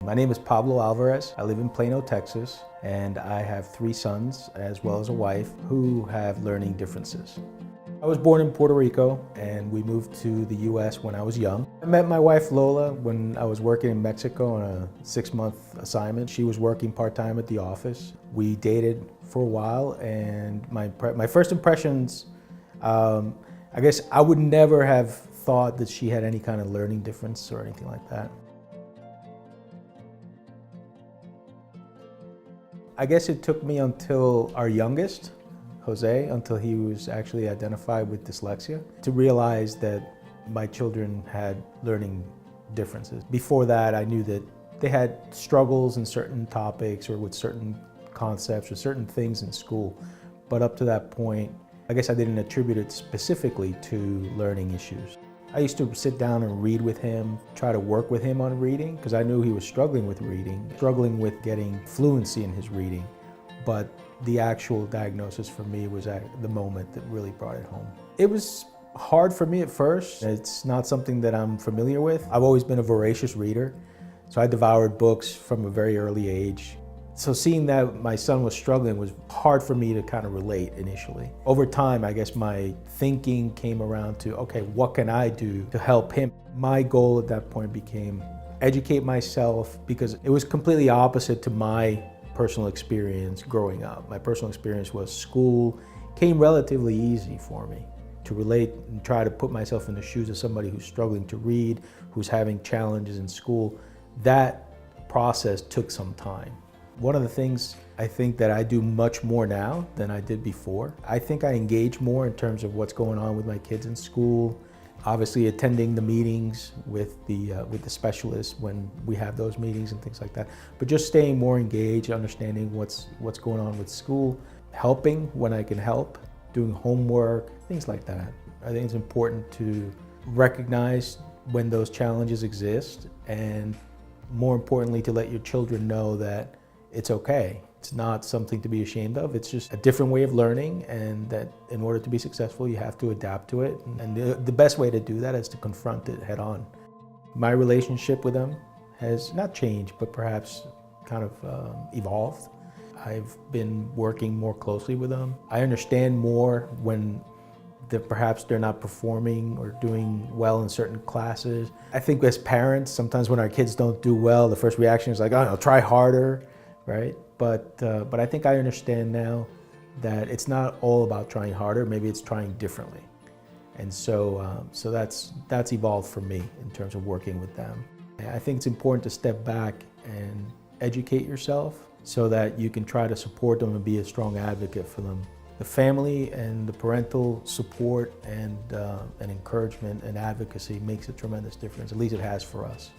My name is Pablo Alvarez. I live in Plano, Texas, and I have 3 sons as well as a wife who have learning differences. I was born in Puerto Rico and we moved to the US when I was young. I met my wife Lola when I was working in Mexico on a 6-month assignment. She was working part-time at the office. We dated for a while, and my first impressions, I guess I would never have thought that she had any kind of learning difference or anything like that. I guess it took me until our youngest, Jose, until he was actually identified with dyslexia, to realize that my children had learning differences. Before that, I knew that they had struggles in certain topics or with certain concepts or certain things in school. But up to that point, I guess I didn't attribute it specifically to learning issues. I used to sit down and read with him, try to work with him on reading, because I knew he was struggling with reading, struggling with getting fluency in his reading. But the actual diagnosis for me was at the moment that really brought it home. It was hard for me at first. It's not something that I'm familiar with. I've always been a voracious reader, so I devoured books from a very early age. So seeing that my son was struggling was hard for me to kind of relate initially. Over time, I guess my thinking came around to, okay, what can I do to help him? My goal at that point became educate myself, because it was completely opposite to my personal experience growing up. My personal experience was school came relatively easy for me to relate and try to put myself in the shoes of somebody who's struggling to read, who's having challenges in school. That process took some time. One of the things I think that I do much more now than I did before, I think I engage more in terms of what's going on with my kids in school, obviously attending the meetings with the specialists when we have those meetings and things like that, but just staying more engaged, understanding what's going on with school, helping when I can help, doing homework, things like that. I think it's important to recognize when those challenges exist, and more importantly, to let your children know that it's okay. It's not something to be ashamed of. It's just a different way of learning, and that in order to be successful, you have to adapt to it. And the best way to do that is to confront it head on. My relationship with them has not changed, but perhaps kind of evolved. I've been working more closely with them. I understand more when perhaps they're not performing or doing well in certain classes. I think as parents, sometimes when our kids don't do well, the first reaction is like, oh, I'll try harder. Right? But I think I understand now that it's not all about trying harder. Maybe it's trying differently. And so that's evolved for me in terms of working with them. I think it's important to step back and educate yourself so that you can try to support them and be a strong advocate for them. The family and the parental support and encouragement and advocacy makes a tremendous difference. At least it has for us.